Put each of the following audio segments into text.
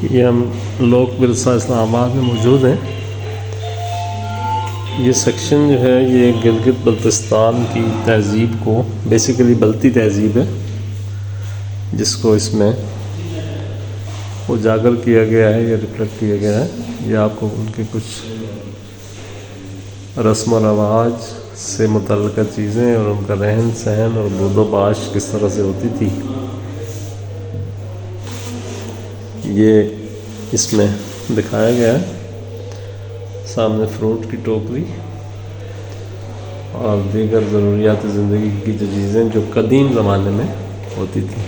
یہ ہم لوک ورثہ اسلام آباد میں موجود ہیں۔ یہ سیکشن جو ہے یہ گلگت بلتستان کی تہذیب کو بیسیکلی بلتی تہذیب ہے جس کو اس میں اجاگر کیا گیا ہے یا ریفلیکٹ کیا گیا ہے۔ یہ آپ کو ان کے کچھ رسم و رواج سے متعلقہ چیزیں اور ان کا رہن سہن اور بود و باش کس طرح سے ہوتی تھی یہ اس میں دکھایا گیا ہے۔ سامنے فروٹ کی ٹوکری اور دیگر ضروریات زندگی کی جو چیزیں جو قدیم زمانے میں ہوتی تھیں،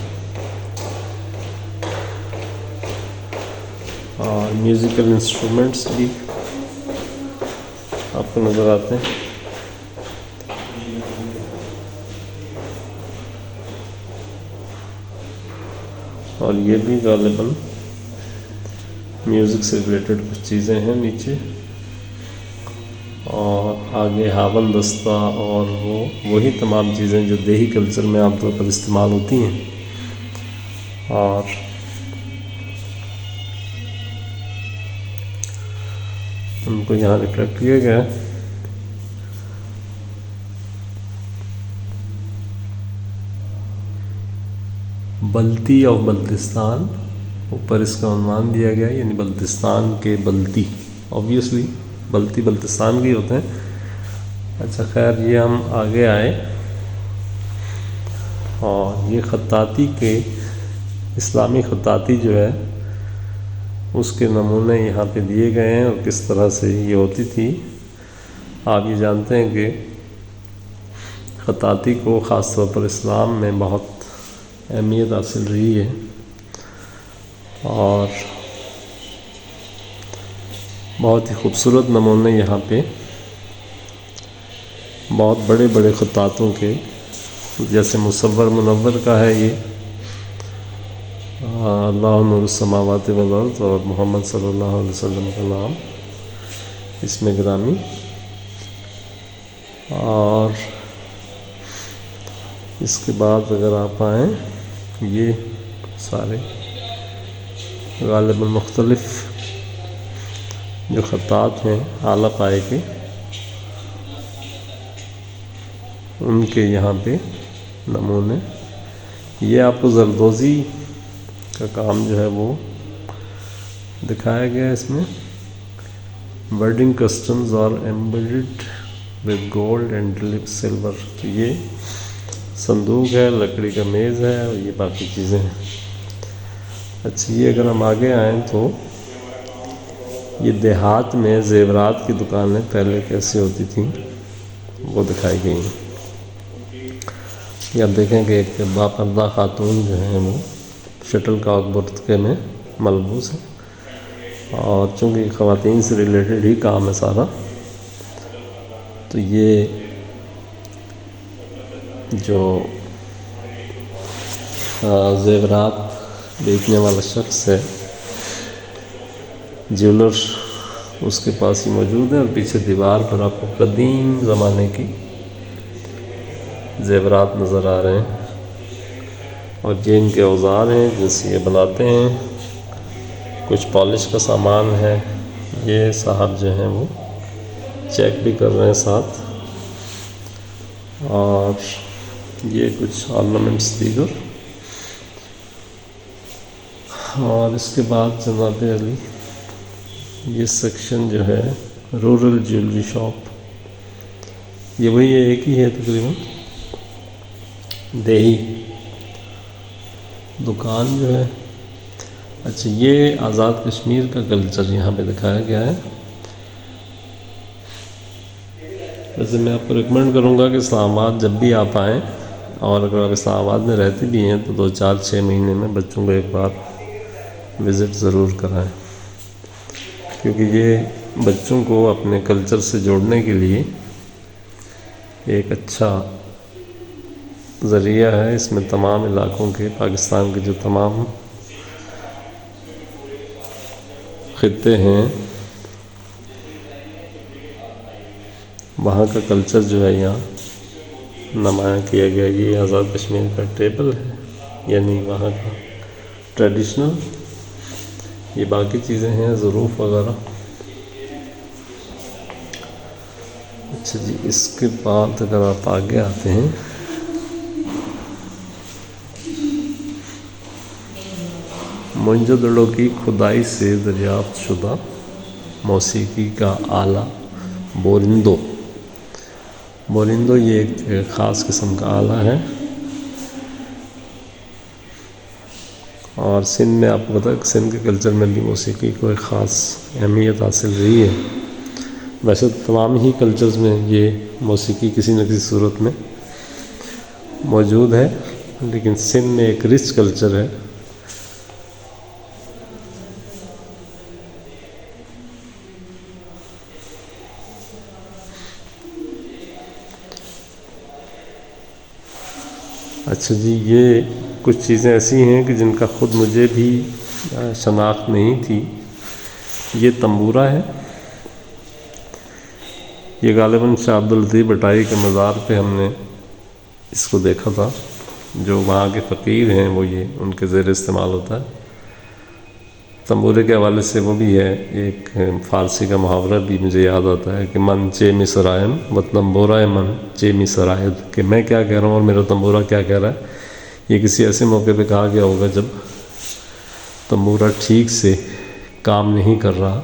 اور میوزیکل انسٹرومنٹس بھی آپ کو نظر آتے ہیں۔ اور یہ بھی غالباً میوزک سے ریلیٹڈ کچھ چیزیں ہیں نیچے، اور آگے ہاون دستہ اور وہی تمام چیزیں جو دیہی کلچر میں عام طور پر استعمال ہوتی ہیں، اور ان کو یہاں ریفلیکٹ کیا گیا ہے۔ بلتی آف بلتستان اوپر اس کا عنوان دیا گیا ہے، یعنی بلتستان کے بلتی، اوبویسلی بلتی بلتستان کے ہوتے ہیں۔ اچھا خیر، یہ ہم آگے آئے اور یہ خطاطی کے اسلامی خطاطی جو ہے اس کے نمونے یہاں پہ دیے گئے ہیں اور کس طرح سے یہ ہوتی تھی۔ آپ یہ جانتے ہیں کہ خطاطی کو خاص طور پر اسلام میں بہت اہمیت حاصل رہی ہے، اور بہت ہی خوبصورت نمونے یہاں پہ بہت بڑے بڑے خطاطوں کے، جیسے مصور منور کا ہے یہ اللہ نور السماوات والارض، اور محمد صلی اللہ علیہ وسلم کا نام اس میں گرامی، اور اس کے بعد اگر آپ آئیں یہ سارے غالباً مختلف جو خطاط ہیں اعلیٰ پائے کے، ان کے یہاں پہ نمونے۔ یہ آپ کو زردوزی کا کام جو ہے وہ دکھایا گیا ہے اس میں۔ ورڈنگ کسٹمز اور ایمبیڈڈ ود گولڈ اینڈ ڈلپ سلور، تو یہ صندوق ہے، لکڑی کا میز ہے، اور یہ باقی چیزیں ہیں۔ اچھا، یہ اگر ہم آگے آئیں تو یہ دیہات میں زیورات کی دکانیں پہلے کیسے ہوتی تھیں وہ دکھائی گئی ہیں۔ یہ آپ دیکھیں کہ ایک باپردہ خاتون جو ہیں وہ شٹل کاک برقعے میں ملبوس ہے، اور چونکہ خواتین سے ریلیٹڈ ہی کام ہے سارا، تو یہ جو زیورات بیچنے والا شخص ہے، جیولر، اس کے پاس ہی موجود ہے، اور پیچھے دیوار پر آپ کو قدیم زمانے کی زیورات نظر آ رہے ہیں، اور یہ ان کے اوزار ہیں جن سے یہ بناتے ہیں۔ کچھ پالش کا سامان ہے، یہ صاحب جو ہیں وہ چیک بھی کر رہے ہیں ساتھ، اور یہ کچھ آرنامنٹس دیگر۔ اور اس کے بعد جناب علی یہ سیکشن جو ہے رورل جیولری شاپ، یہ وہی ایک ہی ہے تقریباً دیہی دکان جو ہے۔ اچھا، یہ آزاد کشمیر کا کلچر یہاں پہ دکھایا گیا ہے۔ ویسے میں آپ کو ریکمینڈ کروں گا کہ اسلام آباد جب بھی آپ آئیں، اور اگر آپ اسلام آباد میں رہتے بھی ہیں تو 2-4-6 مہینے میں بچوں کو ایک بار وزٹ ضرور کرائیں، کیونکہ یہ بچوں کو اپنے کلچر سے جوڑنے کے لیے ایک اچھا ذریعہ ہے۔ اس میں تمام علاقوں کے، پاکستان کے جو تمام خطے ہیں وہاں کا کلچر جو ہے یہاں نمایاں کیا گیا۔ یہ آزاد کشمیر کا ٹیبل ہے، یعنی وہاں کا ٹریڈیشنل یہ باقی چیزیں ہیں ظروف وغیرہ. اچھا جی، اس کے بعد اگر آپ آگے آتے ہیں موئنجو دڑو کی کھدائی سے دریافت شدہ موسیقی کا آلہ بوریندو. بوریندو یہ ایک خاص قسم کا آلہ ہے، اور سندھ میں آپ کو پتہ ہے کہ سندھ کے کلچر میں بھی موسیقی کو ایک خاص اہمیت حاصل رہی ہے. ویسے تمام ہی کلچرز میں یہ موسیقی کسی نہ کسی صورت میں موجود ہے، لیکن سندھ میں ایک رچ کلچر ہے. اچھا جی، یہ کچھ چیزیں ایسی ہیں کہ جن کا خود مجھے بھی شناخت نہیں تھی. یہ تنبورہ ہے، یہ غالباً شاہ عبداللطیف بٹائی کے مزار پہ ہم نے اس کو دیکھا تھا. جو وہاں کے فقیر ہیں وہ یہ ان کے زیر استعمال ہوتا ہے. تنبورے کے حوالے سے وہ بھی ہے، ایک فارسی کا محاورہ بھی مجھے یاد آتا ہے کہ من چے مصرائم و تنبورہ من چے مصرائد، کہ میں کیا کہہ رہا ہوں اور میرا تنبورہ کیا کہہ رہا ہے. یہ کسی ایسے موقع پہ کہا گیا ہوگا جب تنبورہ ٹھیک سے کام نہیں کر رہا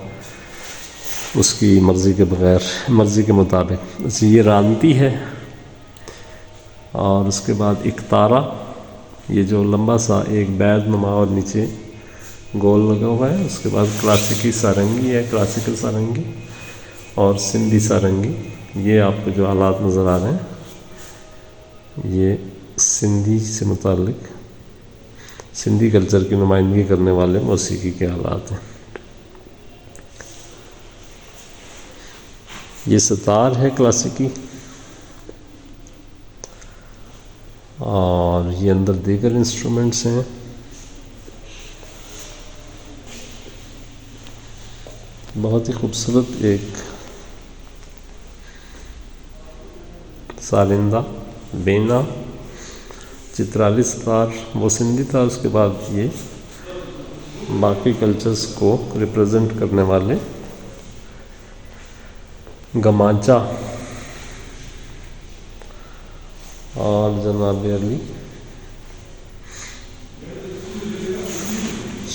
اس کی مرضی کے بغیر، مرضی کے مطابق. یہ رانتی ہے، اور اس کے بعد اکتارا، یہ جو لمبا سا ایک بیض نما اور نیچے گول لگا ہوا ہے. اس کے بعد کلاسیکی سارنگی ہے، کلاسیکل سارنگی، اور سندھی سارنگی. یہ آپ کو جو آلات نظر آ رہے ہیں یہ سندھی سے متعلق، سندھی کلچر کی نمائندگی کرنے والے موسیقی کے آلات ہیں. یہ ستار ہے کلاسیکی، اور یہ اندر دیگر انسٹرومنٹس ہیں. بہت ہی خوبصورت ایک سالندہ بینا. چترالی ستار وہ سندھی تھا. اس کے بعد یہ باقی کلچرز کو ریپرزینٹ کرنے والے گمانچا اور جناب علی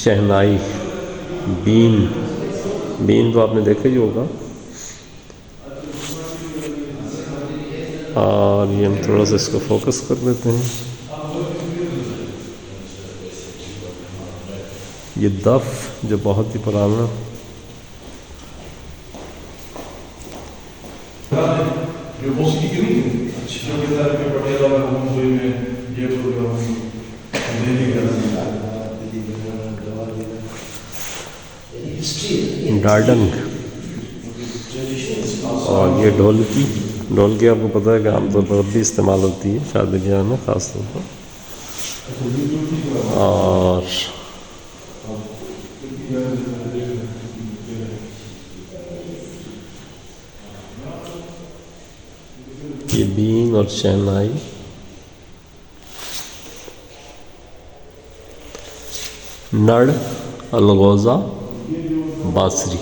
شہنائی. بین تو آپ نے دیکھا ہی ہوگا. اور یہ ہم تھوڑا سا اس کو فوکس کر لیتے ہیں. یہ دف جو بہت ہی پرانا ڈارڈنگ. اور یہ ڈھولکی آپ کو پتہ ہے کہ عام طور پر اب بھی استعمال ہوتی ہے شادی بیاہ میں خاص طور پر. اور یہ بین اور شہنائی. نڑ، الغوزہ، بانسری.